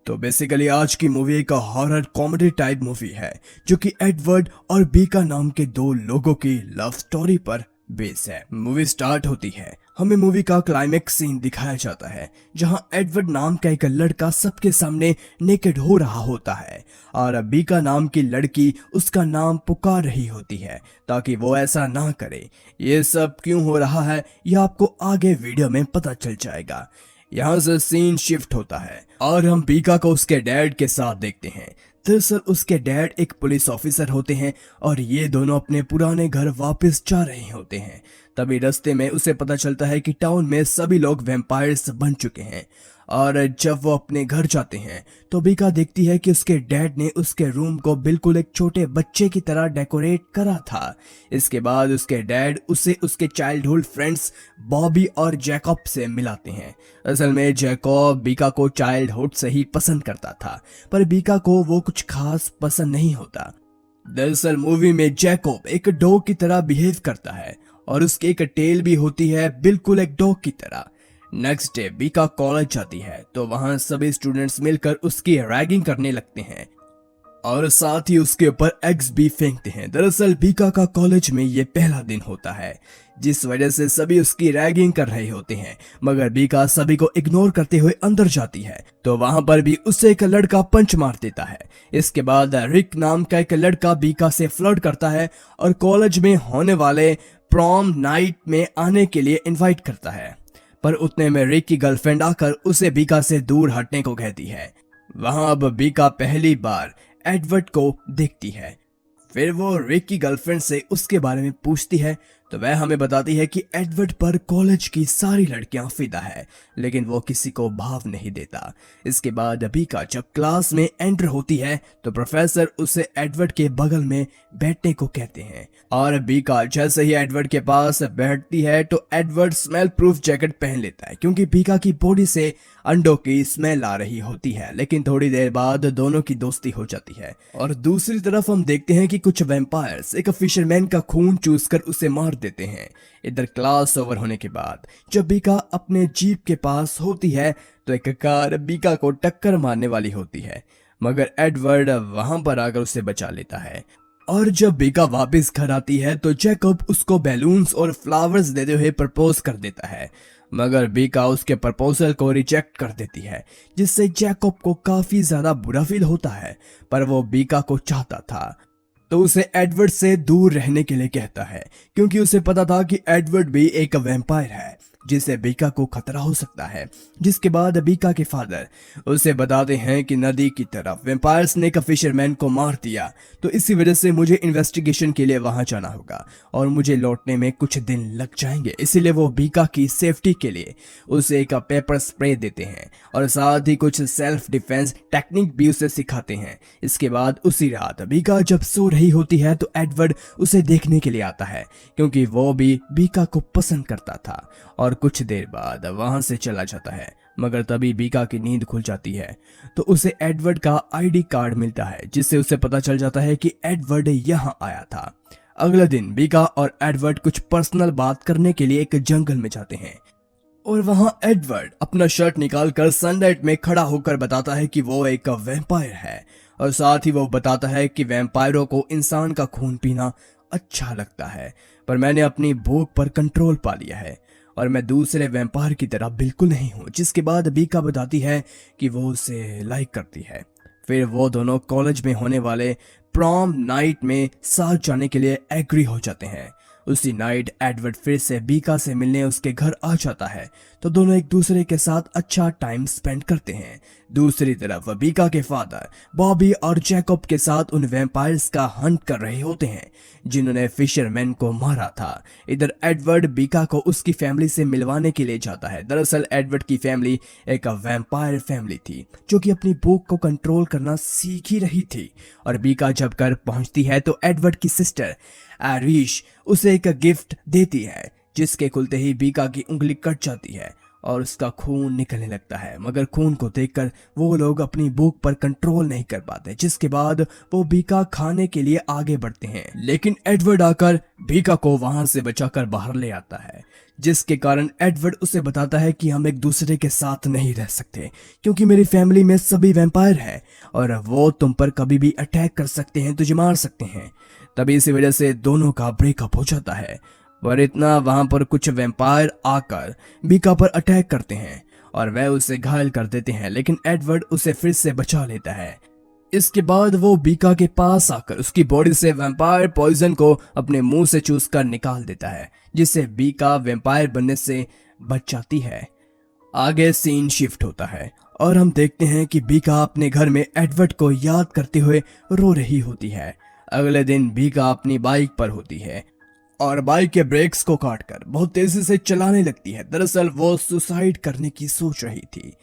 तो बेसिकली आज की मूवी एक हॉरर कॉमेडी टाइप मूवी है जो कि एडवर्ड और बीका नाम के दो लोगों की लव स्टोरी पर बेस है। मूवी स्टार्ट होती है, हमें मूवी का क्लाइमेक्स सीन दिखाया जाता है जहां एडवर्ड नाम का एक लड़का सबके सामने नेकेड हो रहा होता है और बीका नाम की लड़की उसका नाम पुकार रही होती है ताकि वो ऐसा ना करे। ये सब क्यों हो रहा है यह आपको आगे वीडियो में पता चल जाएगा। यहाँ से सीन शिफ्ट होता है और हम बीका को उसके डैड के साथ देखते हैं। दरअसल उसके डैड एक पुलिस ऑफिसर होते हैं और ये दोनों अपने पुराने घर वापस जा रहे होते हैं। तभी रास्ते में उसे पता चलता है कि टाउन में सभी लोग वैम्पायर्स बन चुके हैं और जब वो अपने घर जाते हैं तो बीका देखती है कि उसके डैड ने उसके रूम को बिल्कुल एक छोटे बच्चे की तरह डेकोरेट करा था। इसके बाद उसके डैड उसे उसके चाइल्डहुड फ्रेंड्स बॉबी और जैकब से मिलाते हैं। असल में जैकब बीका को चाइल्डहुड से ही पसंद करता था पर बीका को वो कुछ खास पसंद नहीं होता। दरअसल मूवी में जैकब एक डॉग की तरह बिहेव करता है और उसकी एक टेल भी होती है बिल्कुल एक डॉग की तरह। नेक्स्ट डे बीका कॉलेज जाती है तो वहां सभी स्टूडेंट्स मिलकर उसकी रैगिंग करने लगते हैं और साथ ही उसके ऊपर एग्स भी फेंकते हैं। दरअसल बीका का कॉलेज में ये पहला दिन होता है जिस वजह से सभी उसकी रैगिंग कर रहे होते हैं, मगर बीका सभी को इग्नोर करते हुए अंदर जाती है तो वहां पर भी उसे एक लड़का पंच मार देता है। इसके बाद रिक नाम का एक लड़का बीका से फ्लर्ट करता है और कॉलेज में होने वाले प्रॉम नाइट में आने के लिए इन्वाइट करता है, पर उतने में रिक की गर्लफ्रेंड आकर उसे बीका से दूर हटने को कहती है। वहां अब बीका पहली बार एडवर्ड को देखती है। फिर वो रिक की गर्लफ्रेंड से उसके बारे में पूछती है तो वह हमें बताती है कि एडवर्ड पर कॉलेज की सारी लड़कियां फिदा है लेकिन वो किसी को भाव नहीं देता। इसके बाद बीका जब क्लास में एंटर होती है तो प्रोफेसर उसे एडवर्ड के बगल में बैठने को कहते हैं और बीका जैसे ही एडवर्ड के पास बैठती है तो एडवर्ड स्मेल प्रूफ जैकेट पहन लेता है क्योंकि बीका की बॉडी से अंडों की स्मेल आ रही होती है। लेकिन थोड़ी देर बाद दोनों की दोस्ती हो जाती है और दूसरी तरफ हम देखते हैं कि कुछ वैम्पायर्स एक फिशरमैन का खून चूस कर उसे मार देते हैं। इधर क्लास ओवर होने के बाद जब बीका अपने जीप के पास होती है तो एक कार बीका को टक्कर मारने वाली होती है, मगर एडवर्ड वहां पर आकर उसे बचा लेता है। और जब बीका वापस घर आती है तो जैकब उसको बैलून्स और फ्लावर्स देते हुए प्रपोज कर देता है, मगर बीका उसके प्रपोजल को रिजेक्ट कर देती है जिससे जैकब को काफी ज्यादा बुरा फील होता है। पर वो बीका को चाहता था तो उसे एडवर्ड से दूर रहने के लिए कहता है क्योंकि उसे पता था कि एडवर्ड भी एक वैम्पायर है जिससे बीका को खतरा हो सकता है। जिसके बाद बीका के फादर उसे बताते हैं कि नदी की तरफ वैम्पायर्स ने एक फिशरमैन को मार दिया तो इसी वजह से मुझे इन्वेस्टिगेशन के लिए वहां जाना होगा और मुझे लौटने में कुछ दिन लग जाएंगे। इसीलिए वो बीका की सेफ्टी के लिए उसे एक पेपर स्प्रे देते हैं और साथ ही कुछ सेल्फ डिफेंस टेक्निक भी उसे सिखाते हैं। इसके बाद उसी रात बीका जब सो रही होती है तो एडवर्ड उसे देखने के लिए आता है क्योंकि वो भी बीका को पसंद करता था और कुछ देर बाद वहां से चला जाता है। मगर तभी बीका की नींद खुल जाती है तो उसे एडवर्ड का आईडी कार्ड मिलता है जिससे उसे पता चल जाता है कि एडवर्ड यहां आया था। अगले दिन बीका और एडवर्ड कुछ पर्सनल बात करने के लिए एक जंगल में जाते हैं और वहां एडवर्ड अपना शर्ट निकालकर सनलाइट में खड़ा होकर बताता है कि वो एक वैम्पायर है और साथ ही वो बताता है कि वैम्पायरों को इंसान का खून पीना अच्छा लगता है पर मैंने अपनी भूख पर कंट्रोल पा लिया है और मैं दूसरे वैम्पायर की तरह बिल्कुल नहीं हूँ। जिसके बाद बीका बताती है कि वो उसे लाइक करती है। फिर वो दोनों कॉलेज में होने वाले प्रॉम नाइट में साथ जाने के लिए एग्री हो जाते हैं। उसी नाइट एडवर्ड फिर से बीका से मिलने उसके घर आ जाता है तो दोनों एक दूसरे के साथ अच्छा टाइम स्पेंड करते हैं। दूसरी तरफ बीका के फादर बॉबी और जैकब के साथ उन वैम्पायर्स का हंट कर रहे होते हैं जिन्होंने फिशरमैन को मारा था। इधर एडवर्ड बीका को उसकी फैमिली से मिलवाने के लिए जाता है। दरअसल एडवर्ड की फैमिली एक वैम्पायर फैमिली थी जो कि अपनी भूख को कंट्रोल करना सीख ही रही थी और बीका जब घर पहुंचती है तो एडवर्ड की सिस्टर आरिश उसे एक गिफ्ट देती है जिसके खुलते ही बीका की उंगली कट जाती है और उसका खून निकलने लगता है, मगर खून को देखकर वो लोग अपनी भूख पर कंट्रोल नहीं कर पाते। जिसके बाद वो बीका खाने के लिए आगे बढ़ते हैं लेकिन एडवर्ड आकर बीका को वहां से बचाकर बाहर ले आता है। जिसके कारण एडवर्ड उसे बताता है कि हम एक दूसरे के साथ नहीं रह सकते क्योंकि मेरी फैमिली में सभी वैम्पायर हैं और वो तुम पर कभी भी अटैक कर सकते हैं, तुझे मार सकते हैं। तभी इसी वजह से दोनों का ब्रेकअप हो जाता है। पर इतना वहां पर कुछ वैम्पायर आकर बीका पर अटैक करते हैं और वह उसे घायल कर देते हैं, लेकिन एडवर्ड उसे फिर से बचा लेता है। इसके बाद वो बीका के पास आकर उसकी बॉडी से वैम्पायर पॉइजन को अपने मुंह से चूस कर निकाल देता है, जिससे बीका वैम्पायर बनने से बच जाती है। आगे सीन शिफ्ट होता है और हम देखते हैं कि बीका अपने घर में एडवर्ड को याद करते हुए रो रही होती है। अगले दिन बीका अपनी बाइक पर होती है और बाइक के ब्रेक्स को काटकर बहुत तेजी से चलाने लगती है। दरअसल वो सुसाइड करने की सोच रही थी।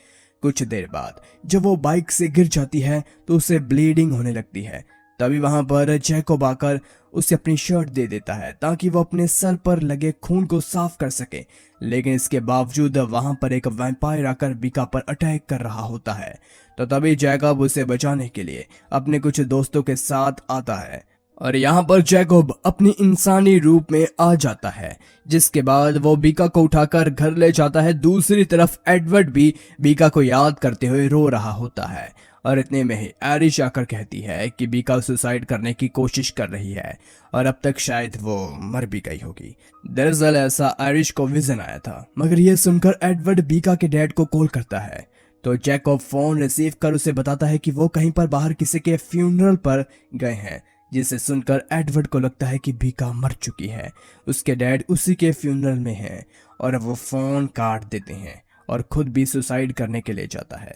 कुछ देर बाद जब वो बाइक से गिर जाती है तो उसे ब्लीडिंग होने लगती है। तभी वहां पर जैकोब आकर उसे अपनी शर्ट दे देता है ताकि वो अपने सर पर लगे खून को साफ कर सके, लेकिन इसके बावजूद वहां पर एक वैम्पायर आकर बीका पर अटैक कर रहा होता है। तो तभी जैकब उसे बचाने के लिए अपने कुछ दोस्तों के साथ आता है और यहाँ पर जैकब अपनी इंसानी रूप में आ जाता है, जिसके बाद वो बीका को उठाकर घर ले जाता है। दूसरी तरफ एडवर्ड भी बीका को याद करते हुए रो रहा होता है और इतने में ही आयरिश आकर कहती है कि बीका सुसाइड करने की कोशिश कर रही है और अब तक शायद वो मर भी गई होगी। दरअसल ऐसा आयरिश को विजन आया था, मगर यह सुनकर एडवर्ड बीका के डैड को कॉल करता है। तो जैकब फोन रिसीव कर उसे बताता है कि वो कहीं पर बाहर किसी के फ्यूनरल पर गए हैं, जिसे सुनकर एडवर्ड को लगता है कि बीका मर चुकी है। उसके डैड उसी के फ्यूनरल में हैं और वो फोन काट देते हैं और खुद भी सुसाइड करने के लिए जाता है।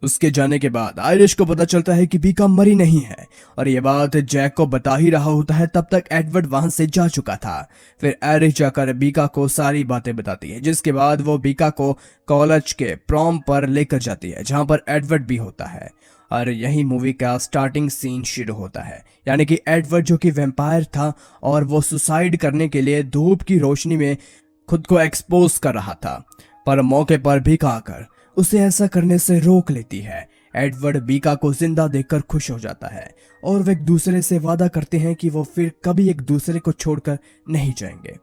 उसके जाने के बाद आयरिश को पता चलता है कि बीका मरी नहीं है और ये बात जैक को बता ही रहा होता है। तब तक एडवर्ड वहां से जा चुका था। फिर आयरिश जाकर बीका को सारी बातें बताती है, जिसके बाद वो बीका को कॉलेज के प्रॉम पर लेकर जाती है, जहां पर एडवर्ड भी होता है। और यही मूवी का स्टार्टिंग सीन शुरू होता है, यानी कि एडवर्ड जो कि वैम्पायर था और वो सुसाइड करने के लिए धूप की रोशनी में खुद को एक्सपोज कर रहा था, पर मौके पर बीका आकर उसे ऐसा करने से रोक लेती है। एडवर्ड बीका को जिंदा देखकर खुश हो जाता है और वे एक दूसरे से वादा करते हैं कि वो फिर कभी एक दूसरे को छोड़कर नहीं जाएंगे।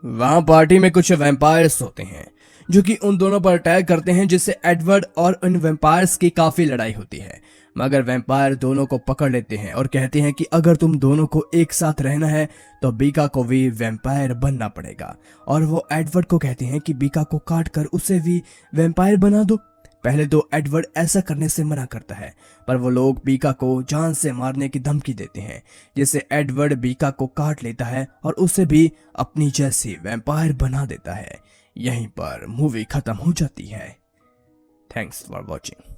वहां पार्टी में कुछ वैम्पायर्स होते हैं जो कि उन दोनों पर अटैक करते हैं, जिससे एडवर्ड और उन वैम्पायर्स की काफी लड़ाई होती है। मगर वैम्पायर दोनों को पकड़ लेते हैं और कहते हैं कि अगर तुम दोनों को एक साथ रहना है तो बीका को भी वैम्पायर बनना पड़ेगा। और वो एडवर्ड को कहते हैं कि बीका को काट कर उसे भी वैम्पायर बना दो। पहले तो एडवर्ड ऐसा करने से मना करता है, पर वो लोग बीका को जान से मारने की धमकी देते हैं, जिससे एडवर्ड बीका को काट लेता है और उसे भी अपनी जैसी वैम्पायर बना देता है। यहीं पर मूवी खत्म हो जाती है। Thanks for watching.